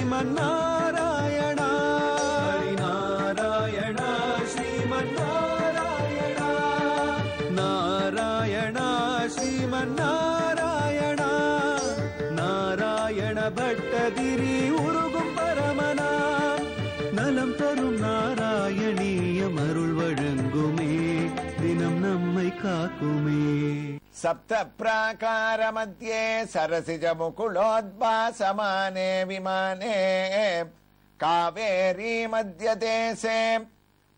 ஸ்ரீமன்னாராயணா நாராயணா ஸ்ரீமன்னாராயணா நாராயணா ஸ்ரீமன்னாராயணா நாராயண பட்டதிரி உருகும் பரமனா நலம் தரும் நாராயணீயம் அருள் வழங்குமே தினம் நம்மை காக்குமே. சப்த பிராகார மத்தியே சரசிஜ முகுளோத்பாசமானே விமானே காவேரி மத்திய தேசே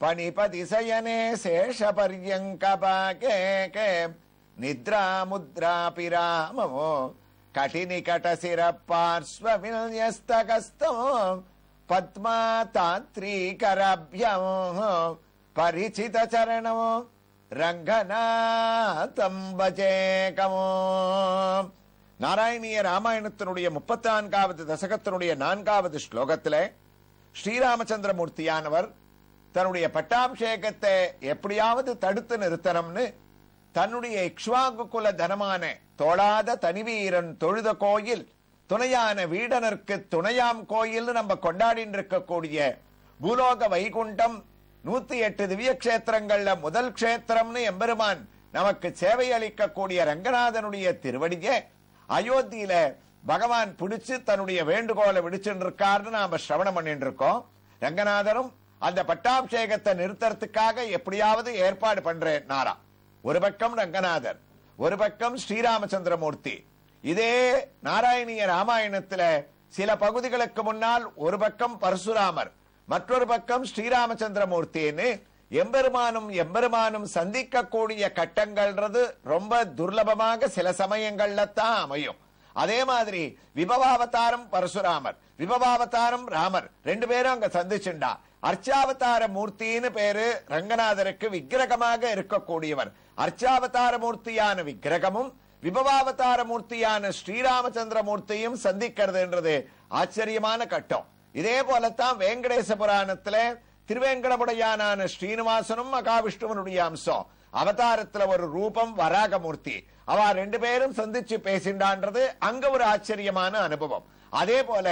பணிபதி சயனே சேஷ பர்யங்க பாகே நித்ரா முத்ரா பிராமோ கடிநிகட சிர பார்ஸ்வ வில்யஸ்தகஸ்தோ பத்மா தாத்ரீகராப்யம் பரிசித சரணோ ரங்கநாதம் பஜேகமோ. நாராயணிய ராமாயணத்தினுடைய 34வது தசகத்தினுடைய 4வது ஸ்லோகத்திலே ஸ்ரீராமச்சந்திரமூர்த்தியானவர் தன்னுடைய பட்டாபிஷேகத்தை எப்படியாவது தடுத்து நிறுத்தணும்னு தன்னுடைய இக்ஷ்வாகு குல தனமான தோளாத தனிவீரன் தொழுத கோயில் துணையான வீடனருக்கு துணையாம் கோயில் நம்ம கொண்டாடிட்டு இருக்கக்கூடிய பூலோக வைகுண்டம் 108 திவ்ய கஷேத்திரங்கள்ல முதல் கஷேத்திரம்னு எம்பெருமான் நமக்கு சேவை அளிக்கக்கூடிய ரங்கநாதனுடைய திருவடியை அயோத்தியில பகவான் பிடிச்சு தன்னுடைய வேண்டுகோளை விடுச்சுட்டு இருக்காருன்னு நாம சிரவணம் பண்ணிட்டு இருக்கோம். ரங்கநாதனும் அந்த பட்டாபிஷேகத்தை நிறுத்தறதுக்காக எப்படியாவது ஏற்பாடு பண்றேன் நாரா. ஒரு பக்கம் ரங்கநாதர், ஒரு பக்கம் ஸ்ரீராமச்சந்திரமூர்த்தி. இதே நாராயணிய ராமாயணத்துல சில பகுதிகளுக்கு முன்னால் ஒரு பக்கம் பரசுராமர், மற்றொரு பக்கம் ஸ்ரீராமச்சந்திரமூர்த்தின்னு எம்பெருமானும் சந்திக்கக்கூடிய கட்டங்கள்ன்றது ரொம்ப துர்லபமாக சில சமயங்கள்ல தான் அமையும். அதே மாதிரி விபவாவதாரம் பரசுராமர், விபவாவதாரம் ராமர், ரெண்டு பேரும் அங்க சந்திச்சுண்டா. அர்ச்சாவதார மூர்த்தின்னு பேரு ரங்கநாதருக்கு விக்கிரகமாக இருக்கக்கூடியவர். அர்ச்சாவதார மூர்த்தியான விக்கிரகமும் விபவாவதார மூர்த்தியான ஸ்ரீராமச்சந்திரமூர்த்தியும் சந்திக்கிறதுன்றது ஆச்சரியமான கட்டம். இதே போலத்தான் வேங்கடேச புராணத்துல திருவேங்கடமுடையானான ஸ்ரீனிவாசனும் மகாவிஷ்ணுவனுடைய அம்சம். அவதாரத்துல ஒரு ரூபம் வராகமூர்த்தி. அவ ரெண்டு பேரும் சந்திச்சு பேசிண்டான்றது அங்க ஒரு ஆச்சரியமான அனுபவம். அதே போல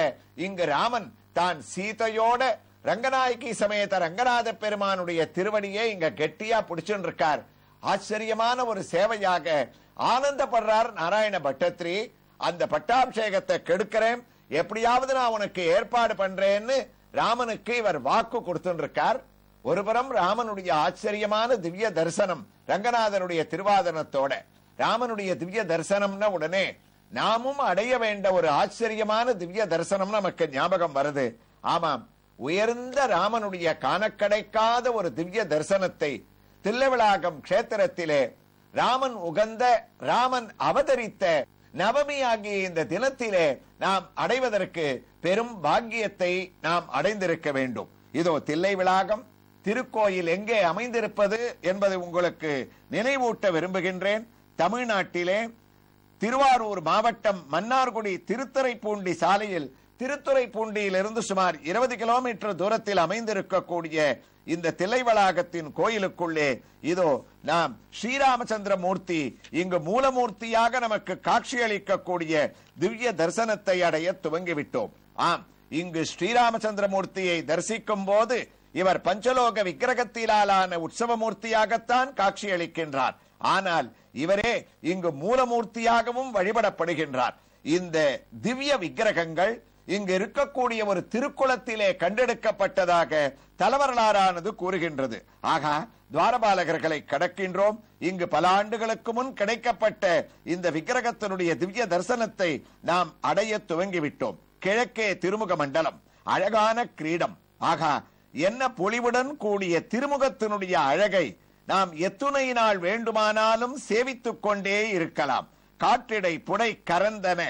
இங்கு ராமன் தான் சீதையோட ரங்கநாயகி சமேத ரங்கநாத பெருமானுடைய திருவடியை இங்க கெட்டியா பிடிச்சுட்டு இருக்கார். ஆச்சரியமான ஒரு சேவையாக ஆனந்தப்படுறார் நாராயண பட்டத்ரி. அந்த பட்டாபிஷேகத்தை கெடுக்கிறேன், எப்படியாவது நான் உனக்கு ஏற்பாடு பண்றேன்னு ராமனுக்கு இவர் வாக்கு கொடுத்துருக்கார். ஒருபுறம் ராமனுடைய ஆச்சரியமான திவ்ய தரிசனம் ரங்கநாதனுடைய திருவாதனத்தோட, ராமனுடைய திவ்ய தரிசனம்னா உடனே நாமும் அடைய வேண்ட ஒரு ஆச்சரியமான திவ்ய தரிசனம் நமக்கு ஞாபகம் வருது. ஆமாம், உயர்ந்த ராமனுடைய காண கிடைக்காத ஒரு திவ்ய தரிசனத்தை தில்லைவிளாகம் கஷேத்திரத்திலே ராமன் உகந்த, ராமன் அவதரித்த நவமி ஆகிய இந்த தினத்திலே நாம் அடைவதற்கு பெரும் பாக்கியத்தை நாம் அடைந்திருக்க வேண்டும். இதோ தில்லைவிளாகம் திருக்கோயில் எங்கே அமைந்திருப்பது என்பதை உங்களுக்கு நினைவூட்ட விரும்புகின்றேன். தமிழ்நாட்டிலே திருவாரூர் மாவட்டம் மன்னார்குடி திருத்துறைப்பூண்டி சாலையில் திருத்துறைப்பூண்டியிலிருந்து சுமார் 20 கிலோமீட்டர் தூரத்தில் அமைந்திருக்கக்கூடிய இந்த தில்லைவளாகத்தின் கோயிலுக்குள்ளே இதோ நாம் ஸ்ரீராமச்சந்திரமூர்த்தி இங்கு மூலமூர்த்தியாக நமக்கு காட்சியளிக்கக்கூடிய திவ்ய தரிசனத்தை அடைய துவங்கிவிட்டோம். ஆம், இங்கு ஸ்ரீராமச்சந்திரமூர்த்தியை தரிசிக்கும் போது இவர் பஞ்சலோக விக்கிரகத்திலான உற்சவமூர்த்தியாகத்தான் காட்சியளிக்கின்றார். ஆனால் இவரே இங்கு மூலமூர்த்தியாகவும் வழிபடப்படுகின்றார். இந்த திவ்ய விக்கிரகங்கள் இங்கு இருக்கக்கூடிய ஒரு திருக்குளத்திலே கண்டெடுக்கப்பட்டதாக தலவரலாறானது கூறுகின்றது. ஆகா, துவாரபாலகர்களை கடக்கின்றோம். இங்கு பல ஆண்டுகளுக்கு முன் கிடைக்கப்பட்ட இந்த விக்கிரகத்தினுடைய திவ்ய தரிசனத்தை நாம் அடைய துவங்கிவிட்டோம். கிழக்கே திருமுக மண்டலம், அழகான கிரீடம். ஆகா, என்ன பொலிவுடன் கூடிய திருமுகத்தினுடைய அழகை நாம் எத்துணை நாள் வேண்டுமானாலும் சேவித்துக் கொண்டே இருக்கலாம். காற்றிடை புடை கரந்தன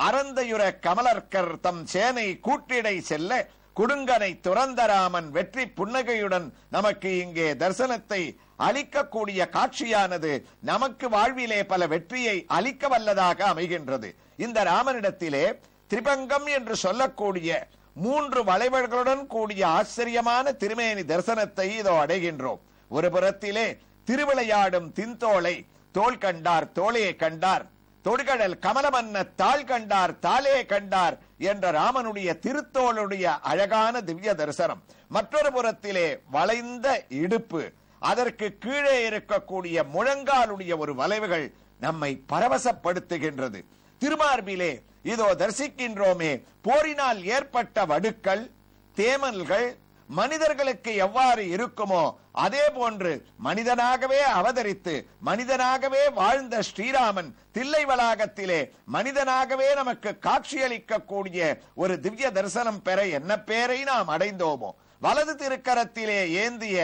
அறந்தையுற கமலர்கர் தம் சேனை கூற்றிடை செல்ல குடுங்கனை துறந்தராமன் வெற்றி புன்னகையுடன் நமக்கு இங்கே தரிசனத்தை அளிக்கக்கூடிய காட்சியானது நமக்கு வாழ்விலே பல வெற்றியை அளிக்க வல்லதாக அமைகின்றது. இந்த ராமனிடத்திலே திரிபங்கம் என்று சொல்லக்கூடிய 3 வளைவர்களுடன் கூடிய ஆச்சரியமான திருமேனி தரிசனத்தை இதோ அடைகின்றோம். ஒரு புறத்திலே திருவிளையாடும் தின்தோளை, தோள் கண்டார் தோளையை கண்டார், தொடுகடல் கமலமன்ன தாள் கண்டார் தாளே கண்டார் என்ற ராமனுடைய திருத்தோளுடைய அழகான திவ்ய தரிசனம், மற்றொரு புறத்திலே வளைந்த இடுப்பு, அதற்கு கீழே இருக்கக்கூடிய முழங்காலுடைய ஒரு வளைவுகள் நம்மை பரவசப்படுத்துகின்றது. திருமார்பிலே இதோ தரிசிக்கின்றோமே போரினால் ஏற்பட்ட வடுக்கள், தேமல்கள் மனிதர்களுக்கு எவ்வாறு இருக்குமோ அதே போன்று மனிதனாகவே அவதரித்து மனிதனாகவே வாழ்ந்த ஸ்ரீராமன் தில்லை வளாகத்திலே மனிதனாகவே நமக்கு காட்சியளிக்கக்கூடிய ஒரு திவ்ய தரிசனம் பெற என்ன பேரை நாம் அடைந்தோமோ, வலது திருக்கரத்திலே ஏந்திய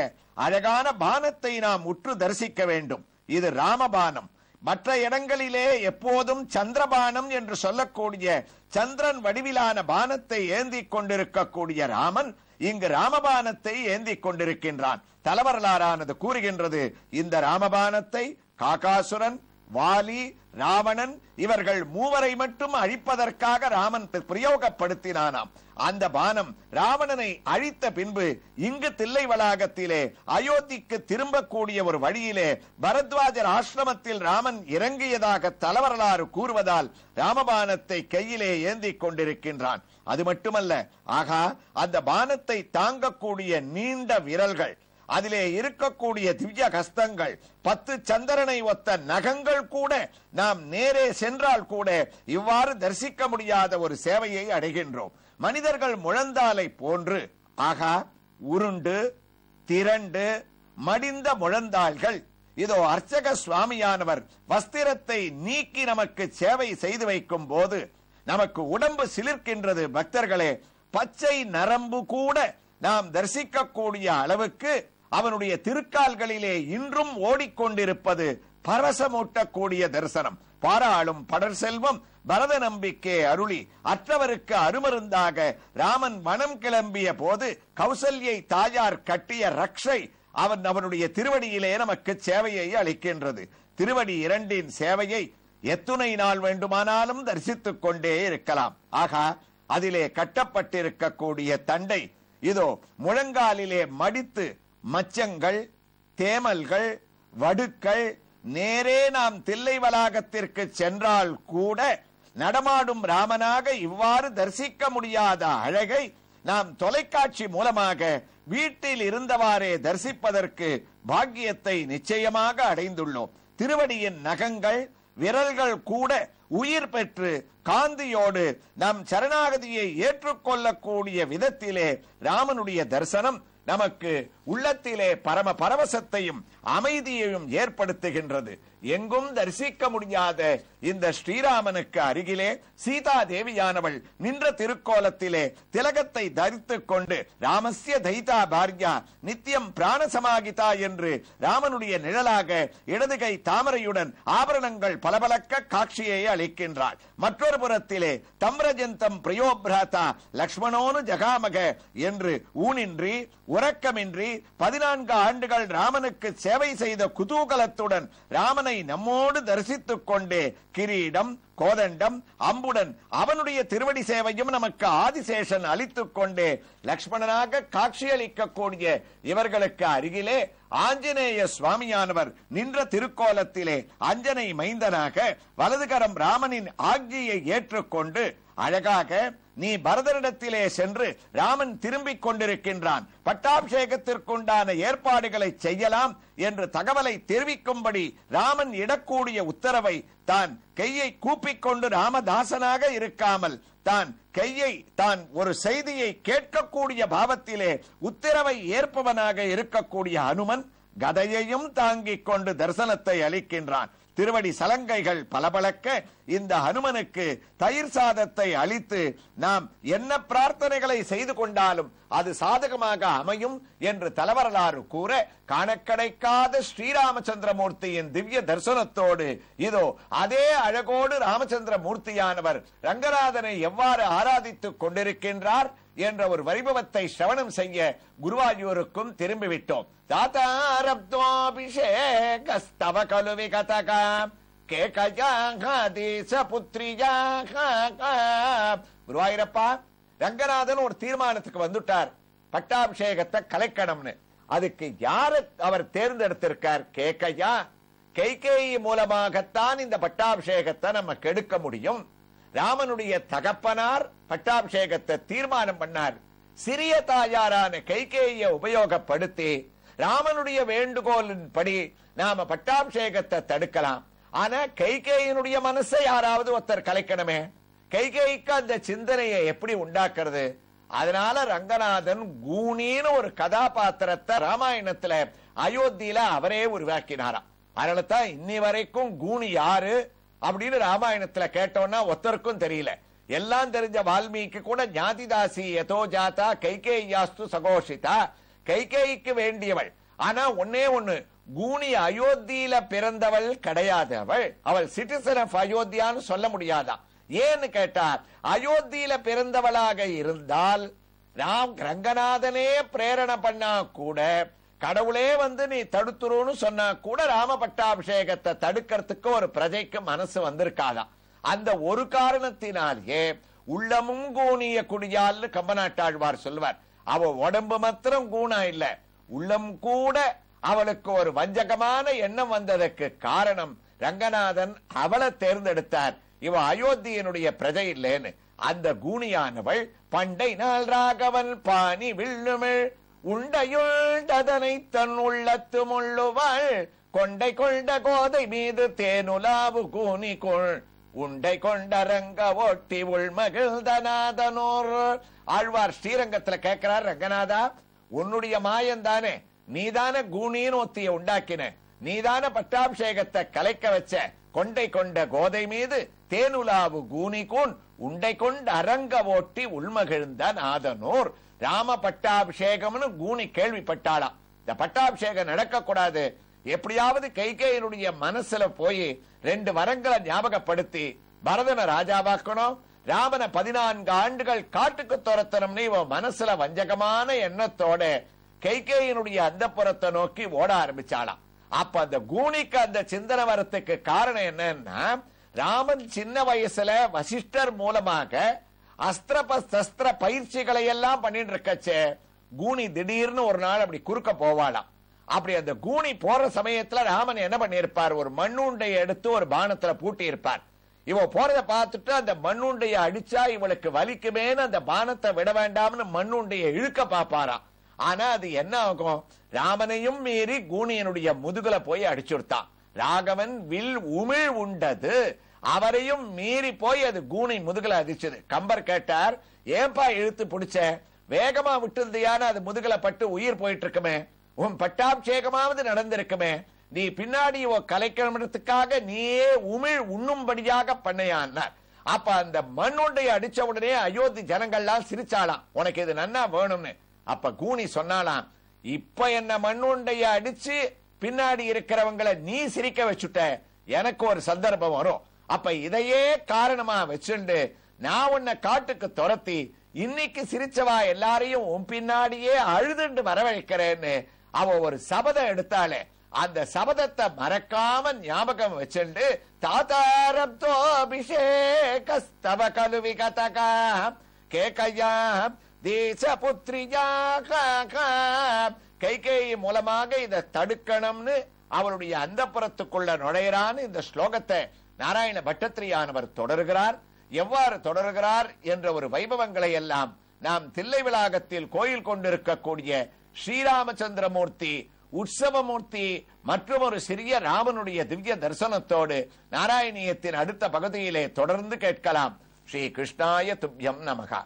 அழகான பானத்தை நாம் உற்று தரிசிக்க வேண்டும். இது ராமபானம். மற்ற இடங்களிலே எப்போதும் சந்திரபானம் என்று சொல்லக்கூடிய சந்திரன் வடிவிலான பானத்தை ஏந்தி கொண்டிருக்கக்கூடிய ராமன் இங்கு ராமபானத்தை ஏந்தி கொண்டிருக்கின்றான். தலவரலாறானது கூறுகின்றது, இந்த ராமபானத்தை காகாசுரன், வாலி, ராவணன் இவர்கள் மூவரை மட்டும் அழிப்பதற்காக ராமன் பிரயோகப்படுத்தினானாம். அந்த பானம் ராவணனை அழித்த பின்பு இங்கு தில்லை வளாகத்திலே அயோத்திக்கு திரும்பக்கூடிய ஒரு வழியிலே பரத்வாஜர் ஆசிரமத்தில் ராமன் இறங்கியதாக தலவரலாறு கூறுவதால் ராமபானத்தை கையிலே ஏந்தி கொண்டிருக்கின்றான். அது மட்டுமல்ல, ஆகா, அந்த பானத்தை தாங்கக்கூடிய நீண்ட விரல்கள், அதிலே இருக்கக்கூடிய திவ்ய கஸ்தங்கள், 10 சந்திரனை ஒத்த நகங்கள் கூட நாம் நேரே சென்றால் கூட இவ்வாறு தரிசிக்க முடியாத ஒரு சேவையை அடைகின்றோம். மனிதர்கள் முழந்தாலை போன்று ஆகா உருண்டு திரண்டு மடிந்த முழந்தாள்கள். இதோ அர்ச்சக சுவாமியானவர் வஸ்திரத்தை நீக்கி நமக்கு சேவை செய்து வைக்கும் போது நமக்கு உடம்பு சிலிர்க்கின்றது. பக்தர்களே, பச்சை நரம்பு கூட நாம் தரிசிக்கக்கூடிய அளவுக்கு அவனுடைய திருக்கால்களிலே இன்றும் ஓடிக்கொண்டிருப்பது பரசமூட்டக்கூடிய தரிசனம். பாராளும் படர் செல்வம் பரத நம்பிக்கை அருளி அற்றவருக்கு அருமருந்தாக ராமன் வனம் கிளம்பிய போது கௌசல்யை தாயார் கட்டிய ரக்ஷை அவனுடைய திருவடியிலே நமக்கு சேவையை அளிக்கின்றது. திருவடி இரண்டின் சேவையை எத்துணை நாள் வேண்டுமானாலும் தரிசித்துக் கொண்டே இருக்கலாம். ஆகா, அதிலே கட்டப்பட்டிருக்கக்கூடிய தண்டை இதோ முழங்காலிலே மடித்து மச்சங்கள், தேமல்கள், வடுக்கள், நேரே நாம் தில்லை வளாகத்திற்கு சென்றால் கூட நடமாடும் ராமனாக இவ்வாறு தரிசிக்க முடியாத அழகை நாம் தொலைக்காட்சி மூலமாக வீட்டில் இருந்தவாறே தரிசிப்பதற்கு பாக்கியத்தை நிச்சயமாக அடைந்துள்ளோம். திருவடியின் நகங்கள், விரல்கள் கூட உயிர் பெற்று காந்தியோடு நம் சரணாகதியை ஏற்றுக்கொள்ளக்கூடிய விதத்திலே ராமனுடைய தரிசனம் நமக்கு உள்ளத்திலே பரம பரவசத்தையும் அமைதியையும் ஏற்படுத்துகின்றது. எங்கும் தரிசிக்க முடியாத இந்த ஸ்ரீராமனுக்கு அருகிலே சீதா தேவியானவள் நின்ற திருக்கோலத்திலே திலகத்தை தரித்துக் கொண்டு ராமஸ்ய தைதா பார்யா நித்தியம் பிராணசமாகிதா என்று ராமனுடைய நிழலாக இடதுகை தாமரையுடன் ஆபரணங்கள் பலபலக்க காட்சியை அளிக்கின்றாள். மற்றொரு புறத்திலே தம்ரஜந்தம் பிரியோபிராதா லக்ஷ்மணோனு ஜகாமக என்று ஊனின்றி உறக்கமின்றி 14 ஆண்டுகள் ராமனுக்கு சேவை செய்த குதூகலத்துடன் ராமனை நம்மோடு தரிசித்துக் கொண்டே கிரீடம், கோதண்டம், அம்புடன் அவனுடைய திருவடி சேவையும் நமக்கு ஆதிசேஷன் அளித்துக் கொண்டே லக்ஷ்மணனாக காட்சியளிக்கக்கூடிய இவர்களுக்கு அருகிலே ஆஞ்சநேய சுவாமியானவர் நின்ற திருக்கோலத்திலே அஞ்சனை மைந்தனாக வலதுகரம் ராமனின் ஆக்ஞையை ஏற்றுக்கொண்டு அழகாக நீ பரதரிடத்திலே சென்று ராமன் திரும்பிக் கொண்டிருக்கின்றான், பட்டாபிஷேகத்திற்குண்டான ஏற்பாடுகளை செய்யலாம் என்று தகவலை தெரிவிக்கும்படி ராமன் இடக்கூடிய உத்தரவை தான் கையை கூப்பிக்கொண்டு ராமதாசனாக இருக்காமல் தான் ஒரு செய்தியை கேட்கக்கூடிய பாவத்திலே உத்தரவை ஏற்பவனாக இருக்கக்கூடிய அனுமன் கதையையும் தாங்கிக் கொண்டு தரிசனத்தை அளிக்கின்றான். திருவடி சலங்கைகள் பலபலக்க இந்த ஹனுமனுக்கு தயிர் சாதத்தை அளித்து நாம் என்ன பிரார்த்தனைகளை செய்து கொண்டாலும் அது சாதகமாக அமையும் என்று தலவரலாறு கூற காணக்கடைக்காத ஸ்ரீராமச்சந்திரமூர்த்தியின் திவ்ய தரிசனத்தோடு இதோ அதே அழகோடு ராமச்சந்திரமூர்த்தியானவர் ரங்கநாதனை எவ்வாறு ஆராதித்துக் கொண்டிருக்கின்றார் என்ற ஒரு வைபவத்தை சிரவணம் செய்ய குருவாயூருக்கும் திரும்பிவிட்டோம். தாத்தாரப்தோபிஷேகஸ்தவ கலு விகதகா கேகஜாதீச புத்ரியாக. குருவாயூரப்பா, ரங்கநாதன் ஒரு தீர்மானத்துக்கு வந்துட்டார், பட்டாபிஷேகத்தை கலைக்கணும்னு. அதுக்கு யார அவர் தேர்ந்தெடுத்திருக்கார்? கேகயா. கைகேயி மூலமாகத்தான் இந்த பட்டாபிஷேகத்தை நம்ம கெடுக்க முடியும். ராமனுடைய தகப்பனார் பட்டாபிஷேகத்தை தீர்மானம் பண்ணார். சிறிய தாயாரான கைகேயியை உபயோகப்படுத்தி ராமனுடைய வேண்டுகோளின்படி நாம பட்டாபிஷேகத்தை தடுக்கலாம். ஆனா கைகேயினுடைய மனசை யாராவது ஒருத்தர் கலைக்கணுமே. கைகேயிக்கு அந்த சிந்தனையை எப்படி உண்டாக்குறது? அதனால ரங்கநாதன் கூனின்னு ஒரு கதாபாத்திரத்தை ராமாயணத்துல அயோத்தியில அவரே உருவாக்கினாராம். அதனாலதான் இன்னி வரைக்கும் கூனி யாரு அப்படின்னு ராமாயணத்துல கேட்டோம்னா ஒருத்தருக்கும் தெரியல. எல்லாம் தெரிஞ்ச வால்மீகி கூட ஞாதிதாசி யதோ ஜாதா கைகேயாஸ்து சகோஷிதா, கைகேயிக்கு வேண்டியவள். ஆனா ஒன்னே ஒண்ணு, கூனி அயோத்தியில பிறந்தவள் கிடையாது. அவள் சிட்டிசன் ஆஃப் அயோத்தியான்னு சொல்ல முடியாதான். ஏன்னு கேட்டார், அயோத்தியில பிறந்தவளாக இருந்தால் ரங்கநாதனே பிரேரணை பண்ணா கூட, கடவுளே வந்து நீ தடுத்துருன்னு சொன்னா கூட ராம பட்டாபிஷேகத்தை தடுக்கிறதுக்கு ஒரு பிரஜைக்கு மனசு வந்திருக்காதான். அந்த ஒரு காரணத்தினாலே உள்ளமும் கூனிய குடியால்னு கம்பநாட்டாழ்வார் சொல்வார். அவ உடம்பு மாத்திரம் கூணா இல்ல, உள்ளம் கூட அவளுக்கு ஒரு வஞ்சகமான எண்ணம் வந்ததற்கு காரணம் ரங்கநாதன் அவளை தேர்ந்தெடுத்தார். இவ அயோத்தியனுடைய பிரஜை இல்லேன்னு. அந்த கூனியானவள் பண்டை நாள் ராகவன் பாணி வில்லுமிழ் உண்டையுண்டதனை தன் உள்ளத்து முள்ளுவாள் கொண்டை கொண்ட கோதை மீது தேனுலாவு கூனி கொள் உண்டை கொண்ட ரங்க ஓட்டி உள்மகிழ்ந்தநாதனோர். ஆழ்வார் ஸ்ரீரங்கத்துல கேட்கிறார், ரங்கநாதா உன்னுடைய மாயம் தானே, நீதான கூனின்னு ஒத்திய உண்டாக்கின, நீதான பட்டாபிஷேகத்தை கலைக்க வச்ச, கொண்டை கொண்ட கோதை மீது தேனுலாவு கூனி கூன் உண்டை கொண்ட அரங்க ஓட்டி உள்மகிழ்ந்த நாதனோர். ராம பட்டாபிஷேகம்னு கூனி கேள்விப்பட்டாளாம். இந்த பட்டாபிஷேகம் நடக்க கூடாது, எப்படியாவது கைகேயினுடைய மனசுல போய் 2 வரங்களை ஞாபகப்படுத்தி பரதனை ராஜாவாக்கணும், ராமனை 14 ஆண்டுகள் காட்டுக்கு துரத்தணும்னு இவன் மனசுல வஞ்சகமான எண்ணத்தோட கைகேயினுடைய அந்தப்புறத்தை நோக்கி ஓட ஆரம்பிச்சாளாம். அப்ப அந்த கூனிக்கு அந்த சிந்தனை வரத்துக்கு காரணம் என்னன்னா, ராமன் சின்ன வயசுல வசிஷ்டர் மூலமாக அஸ்திர பயிற்சிகளை எல்லாம் பண்ணிட்டு இருக்கச்சே, கூனி திடீர்னு ஒரு நாள் அப்படி குறுக்க போவாளாம். அப்படி அந்த கூனி போற சமயத்துல ராமன் என்ன பண்ணிருப்பார், ஒரு மண்ணுண்டையை எடுத்து ஒரு பானத்துல பூட்டி இருப்பார். இவ போறத பார்த்துட்டு அந்த மண்ணுண்டைய அடிச்சா இவளுக்கு வலிக்குமேன்னு அந்த பானத்தை விட வேண்டாம்னு மண்ணுண்டைய இழுக்க பாப்பாராம். ஆனா அது என்ன ஆகும், ராமனையும் மீறி கூனியனுடைய முதுகுல போய் அடிச்சுடுத்தான். ராகவன் வில் உமிழ் உண்டது, அவரையும் மீறி போய் அது கூனி முதுகுல அடிச்சது. கம்பர் கேட்டார், ஏன்பா இழுத்து பிடிச்ச, வேகமா விட்டுருந்தியான அது முதுகுல பட்டு உயிர் போயிட்டு இருக்குமே, உன் பட்டாபிஷேகமாவது நடந்திருக்குமே, நீ பின்னாடி கலைக்கிறதுக்காக நீயே உமிழ் உண்ணும்படியாக பண்ணையான்னார். அப்ப அந்த மண்ணுண்டைய அடிச்ச உடனே அயோத்தி ஜனங்கள்லாம் சிரிச்சாலாம், உனக்கு இது நன்னா வேணும்னு. அப்ப கூனி சொன்னாலாம், இப்ப என்ன மண்ணுண்டைய அடிச்சு பின்னாடி இருக்கிறவங்களை நீ சிரிக்க வச்சுட்ட, எனக்கு ஒரு சந்தர்ப்பம் வரும், அப்ப இதையே காரணமா வச்சுண்டு நான் உன்னை காட்டுக்கு துரத்தி இன்னைக்கு சிரிச்சவா எல்லாரையும் உன் பின்னாடியே அழுதுண்டு வரவழைக்கிறேன்னு அவ ஒரு சபதம் எடுத்தாளே, அந்த சபதத்தை மறக்காம ஞாபகம் வச்சுண்டு தாத்தாரப்தோ அபிஷேகஸ்தவ கலுவி கதகா கேகையா தேச புத்ரியா கைகேயி மூலமாக இதை தடுக்கணும்னு அவளுடைய அந்தப்புறத்துக்குள்ள நுழையிறான்னு இந்த ஸ்லோகத்தை நாராயண பட்டத்திரியானவர் தொடர்கிறார். எவ்வாறு தொடர்கிறார் என்ற ஒரு வைபவங்களை எல்லாம் நாம் தில்லை விளாகத்தில் கோயில் கொண்டிருக்கக்கூடிய ஸ்ரீராமச்சந்திரமூர்த்தி உற்சவமூர்த்தி மற்றும் ஒரு சிறிய ராமனுடைய திவ்ய தரிசனத்தோடு நாராயணியத்தின் அடுத்த பகுதியிலே தொடர்ந்து கேட்கலாம். ஸ்ரீ கிருஷ்ணாய துப்யம் நமகா.